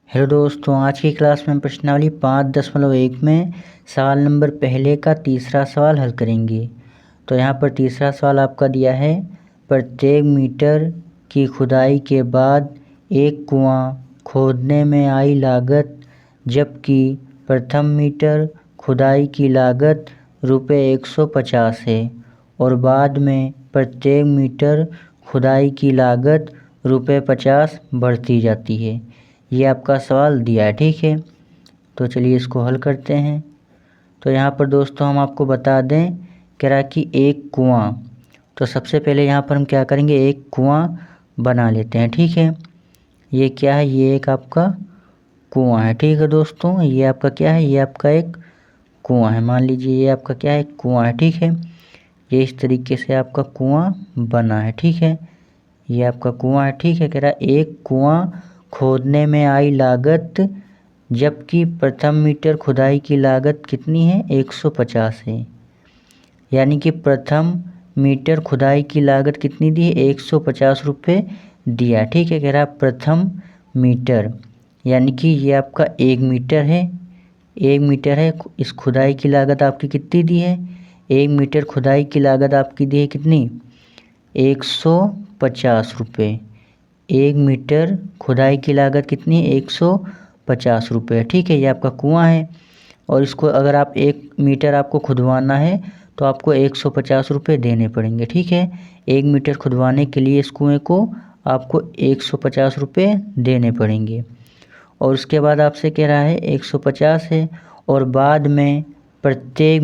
Hello दोस्तों, आज की क्लास में प्रश्नावली 5.1 में सवाल नंबर पहले का तीसरा सवाल हल करेंगे। तो यहाँ पर तीसरा सवाल आपका दिया है, प्रत्येक मीटर की खुदाई के बाद एक कुआं खोदने में आई लागत, जबकि प्रथम मीटर खुदाई की लागत ₹150 है और बाद में प्रत्येक मीटर खुदाई की लागत ₹50 बढ़ती जाती है। ये आपका सवाल दिया है, ठीक है। तो चलिए इसको हल करते हैं। तो यहाँ पर दोस्तों हम आपको बता दें, कह रहा कि एक कुआं, तो सबसे पहले यहाँ पर हम क्या करेंगे, एक कुआं बना लेते हैं, ठीक है। ये क्या है, ये एक आपका कुआं है, ठीक है दोस्तों। ये आपका क्या है, ये आपका एक कुआं है। मान लीजिए ये आपका क्या है, कुआं है, ठीक है। ये इस तरीके से आपका कुआं बना है, ठीक है। ये आपका कुआं है, ठीक है। कह रहा एक कुआं खोदने में आई लागत, जबकि प्रथम मीटर खुदाई की लागत कितनी है, 150 है। यानी कि प्रथम मीटर खुदाई की लागत कितनी दी है, 150 रुपये दिया, ठीक है। कह रहा प्रथम मीटर, यानी कि ये आपका 1 मीटर है, 1 मीटर है। इस खुदाई की लागत आपकी कितनी दी है, 1 मीटर खुदाई की लागत आपकी दी है कितनी, 150 रुपये। 1 मीटर खुदाई की लागत कितनी है, 150 रुपये, ठीक है। ये आपका कुआं है और इसको अगर आप 1 मीटर आपको खुदवाना है तो आपको 150 रुपये देने पड़ेंगे, ठीक है। 1 मीटर खुदवाने के लिए इस कुएँ को आपको 150 रुपये देने पड़ेंगे। और उसके बाद आपसे कह रहा है 150 है और बाद में प्रत्येक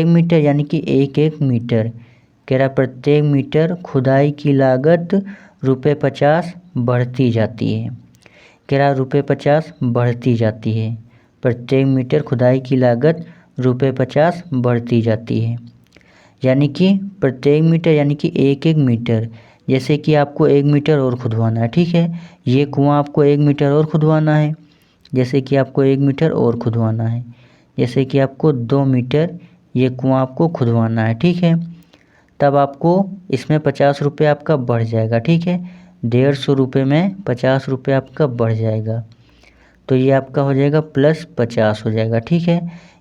मीटर यानी कि एक मीटर, कह रहा प्रत्येक मीटर खुदाई की लागत ₹50 बढ़ती जाती है। कह रहा ₹50 बढ़ती जाती है, प्रत्येक मीटर खुदाई की लागत ₹50 बढ़ती जाती है। यानी कि प्रत्येक मीटर यानी कि एक मीटर, जैसे कि आपको 1 मीटर और खुदवाना है, ठीक है। ये कुआं आपको 1 मीटर और खुदवाना है, जैसे कि आपको 1 मीटर और खुदवाना है, जैसे कि आपको 2 मीटर ये कुआं आपको खुदवाना है, ठीक है। तब आपको इसमें 50 रुपये आपका बढ़ जाएगा, ठीक है। 150 रुपये में 50 रुपये आपका बढ़ जाएगा, तो ये आपका हो जाएगा +50 हो जाएगा, ठीक है।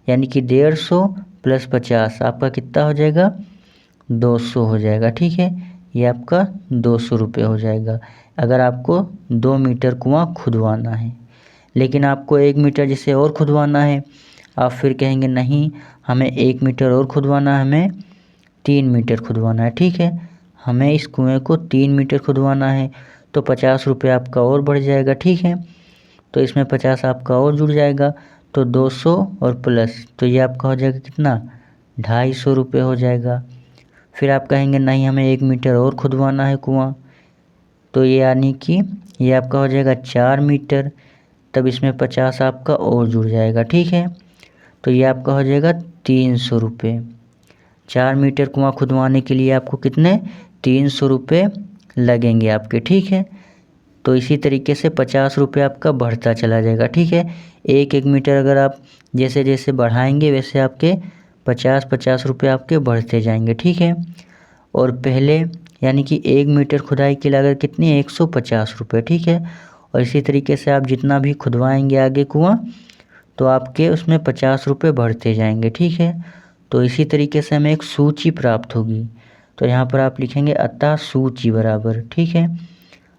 यानी कि 150 + 50 आपका कितना हो जाएगा, 200 हो जाएगा, ठीक है। ये आपका 200 रुपये हो जाएगा अगर आपको 2 मीटर कुआं खुदवाना है। लेकिन आपको 1 मीटर जैसे और खुदवाना है, आप फिर कहेंगे नहीं हमें 1 मीटर और खुदवाना है, हमें 3 मीटर खुदवाना है, ठीक है। हमें इस कुएँ को 3 मीटर खुदवाना है, तो 50 रुपये आपका और बढ़ जाएगा, ठीक है। तो इसमें 50 आपका और जुड़ जाएगा, तो 200 और प्लस, तो ये आपका हो जाएगा कितना, 250 रुपये हो जाएगा। फिर आप कहेंगे नहीं हमें 1 मीटर और खुदवाना है कुआं, तो ये यानी कि ये आपका हो जाएगा 4 मीटर, तब इसमें 50 आपका और जुड़ जाएगा, ठीक है। तो ये आपका हो जाएगा 300 रुपये। 4 मीटर कुआं खुदवाने के लिए आपको कितने, 300 रुपये लगेंगे आपके, ठीक है। तो इसी तरीके से 50 रुपये आपका बढ़ता चला जाएगा, ठीक है। एक मीटर अगर आप जैसे जैसे बढ़ाएंगे वैसे आपके 50 रुपये आपके बढ़ते जाएंगे, ठीक है। और पहले यानी कि 1 मीटर खुदाई की लागत कितनी है, 150 रुपये, ठीक है। और इसी तरीके से आप जितना भी खुदवाएंगे आगे कुआं, तो आपके उसमें 50 रुपये बढ़ते जाएंगे, ठीक है। तो इसी तरीके से हमें एक सूची प्राप्त होगी, तो यहाँ पर आप लिखेंगे अतः सूची बराबर, ठीक है।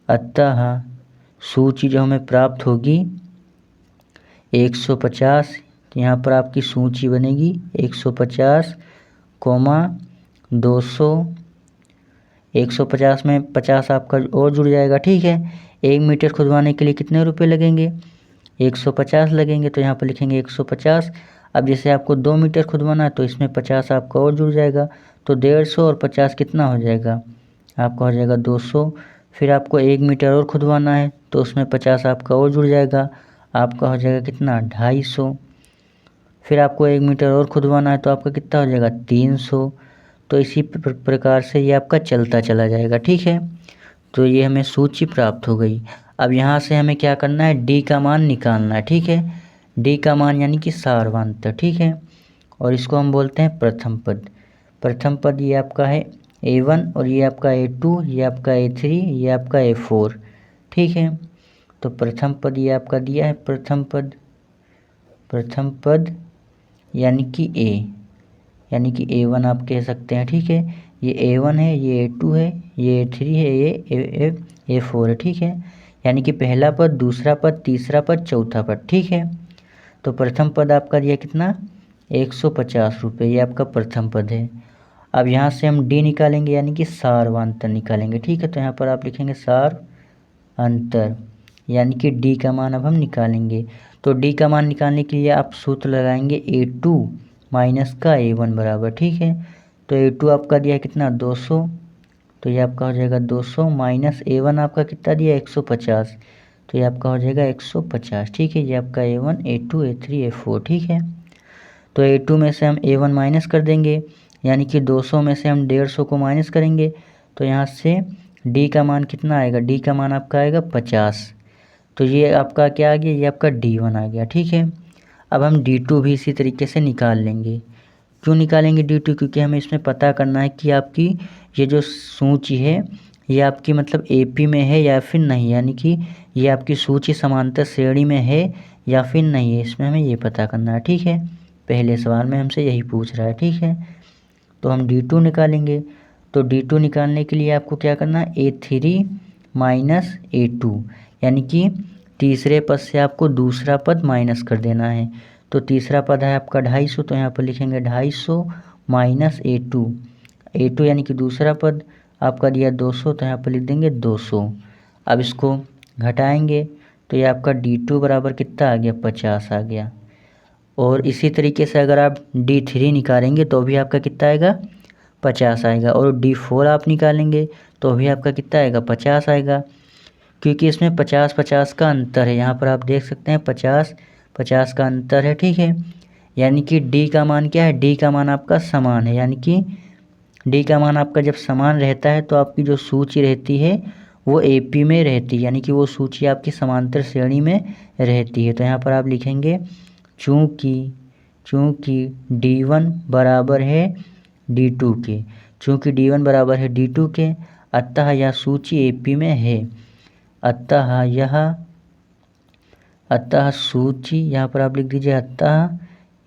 अतः सूची जो हमें प्राप्त होगी 150, यहाँ पर आपकी सूची बनेगी 150, 200, 150 में 50 आपका और जुड़ जाएगा, ठीक है। 1 मीटर खुदवाने के लिए कितने रुपए लगेंगे, 150 लगेंगे, तो यहाँ पर लिखेंगे 150। अब जैसे आपको 2 मीटर खुदवाना है तो इसमें 50 आपका और जुड़ जाएगा, तो 150 और 50 कितना हो जाएगा, आपका हो जाएगा 200। फिर आपको 1 मीटर और खुदवाना है तो उसमें 50 आपका और जुड़ जाएगा, आपका हो जाएगा कितना, 250। फिर आपको 1 मीटर और खुदवाना है तो आपका कितना हो जाएगा, 300। तो इसी प्रकार से ये आपका चलता चला जाएगा, ठीक है। तो ये हमें सूची प्राप्त हो गई। अब यहाँ से हमें क्या करना है, डी का मान निकालना है, ठीक है। डी का मान यानी कि सारवांतर, ठीक है। और इसको हम बोलते हैं प्रथम पद। प्रथम पद ये आपका है A1 और ये आपका A2, ये आपका A3, ये आपका A4, ठीक है। तो प्रथम पद ये आपका दिया है, प्रथम पद यानी कि A1 आप कह सकते हैं, ठीक है। ये A1 है, ये A2 है, ये A3 है, ये A4 है, ठीक है। यानी कि पहला पद, दूसरा पद, तीसरा पद, चौथा पद, ठीक है। तो प्रथम पद आपका दिया कितना, 150 रुपये, ये आपका प्रथम पद है। अब यहाँ से हम D निकालेंगे यानी कि सारवांतर निकालेंगे, ठीक है। तो यहाँ पर आप लिखेंगे सार अंतर, यानी कि D का मान अब हम निकालेंगे। तो D का मान निकालने के लिए आप सूत्र लगाएंगे A2 माइनस का A1 बराबर, ठीक है। तो A2 आपका दिया है कितना, 200, तो ये आपका हो जाएगा 200 माइनस A1 आपका कितना दिया, 150, तो ये आपका हो जाएगा 150, ठीक है। ये आपका A1, A2, A3, A4, ठीक है। तो A2 में से हम A1 माइनस कर देंगे, यानी कि 200 में से हम 150 को माइनस करेंगे, तो यहाँ से D का मान कितना आएगा, D का मान आपका आएगा 50। तो ये आपका क्या आ गया, ये आपका D1 आ गया, ठीक है। अब हम D2 भी इसी तरीके से निकाल लेंगे। क्यों निकालेंगे D2, क्योंकि हमें इसमें पता करना है कि आपकी ये जो सूची है ये आपकी मतलब AP में है या फिर नहीं, यानी कि ये आपकी सूची समांतर श्रेणी में है या फिर नहीं है, इसमें हमें ये पता करना है, ठीक है। पहले सवाल में हमसे यही पूछ रहा है, ठीक है। तो हम D2 निकालेंगे। तो D2 निकालने के लिए आपको क्या करना है, A3 माइनस A2, यानी कि तीसरे पद से आपको दूसरा पद माइनस कर देना है। तो तीसरा पद है आपका 250, तो यहाँ पर लिखेंगे 250 माइनस A2 यानी कि दूसरा पद आपका दिया 200, तो यहाँ पर लिख देंगे 200। अब इसको घटाएंगे तो ये आपका D2 बराबर कितना आ गया, 50 आ गया। और इसी तरीके से अगर आप D3 निकालेंगे तो भी आपका कितना आएगा, 50 आएगा। और D4 आप निकालेंगे तो भी आपका कितना आएगा, 50 आएगा, क्योंकि इसमें 50-50 का अंतर है। यहाँ पर आप देख सकते हैं 50-50 का अंतर है, ठीक है। यानी कि D का मान क्या है, D का मान आपका समान है, यानी कि D का मान आपका जब समान रहता है तो आपकी जो सूची रहती है वो AP में रहती है, यानी कि वो सूची आपकी समांतर श्रेणी में रहती है। तो यहाँ पर आप लिखेंगे चूँकि D1 बराबर है D2 के, चूँकि D1 बराबर है D2 के, अतः यह सूची AP में है, अतः सूची, यहाँ पर आप लिख दीजिए अतः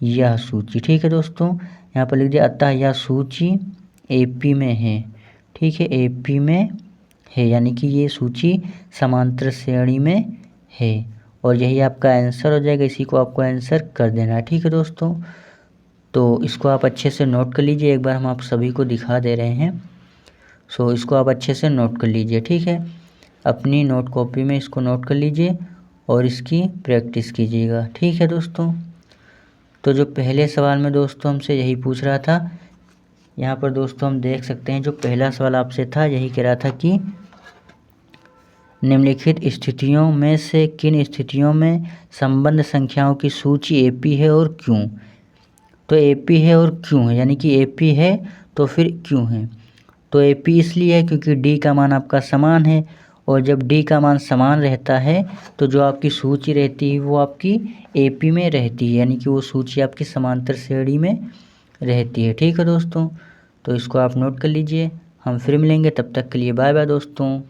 यह सूची, ठीक है दोस्तों। यहाँ पर लिख दीजिए अतः यह सूची AP में है, ठीक है, AP में है, यानी कि ये सूची समांतर श्रेणी में है। और यही आपका आंसर हो जाएगा, इसी को आपको आंसर कर देना है, ठीक है दोस्तों। तो इसको आप अच्छे से नोट कर लीजिए, एक बार हम आप सभी को दिखा दे रहे हैं। सो इसको आप अच्छे से नोट कर लीजिए, ठीक है। अपनी नोट कॉपी में इसको नोट कर लीजिए और इसकी प्रैक्टिस कीजिएगा, ठीक है दोस्तों। तो जो पहले सवाल में दोस्तों हमसे यही पूछ रहा था, यहाँ पर दोस्तों हम देख सकते हैं जो पहला सवाल आपसे था यही कह रहा था कि निम्नलिखित स्थितियों में से किन स्थितियों में संबंध संख्याओं की सूची AP है और क्यों। तो AP है और क्यों है, यानी कि AP है तो फिर क्यों है। तो AP इसलिए है क्योंकि D का मान आपका समान है, और जब D का मान समान रहता है तो जो आपकी सूची रहती है वो आपकी AP में रहती है, यानी कि वो सूची आपकी समांतर श्रेणी में रहती है, ठीक है दोस्तों। तो इसको आप नोट कर लीजिए। हम फिर मिलेंगे, तब तक के लिए बाय बाय दोस्तों।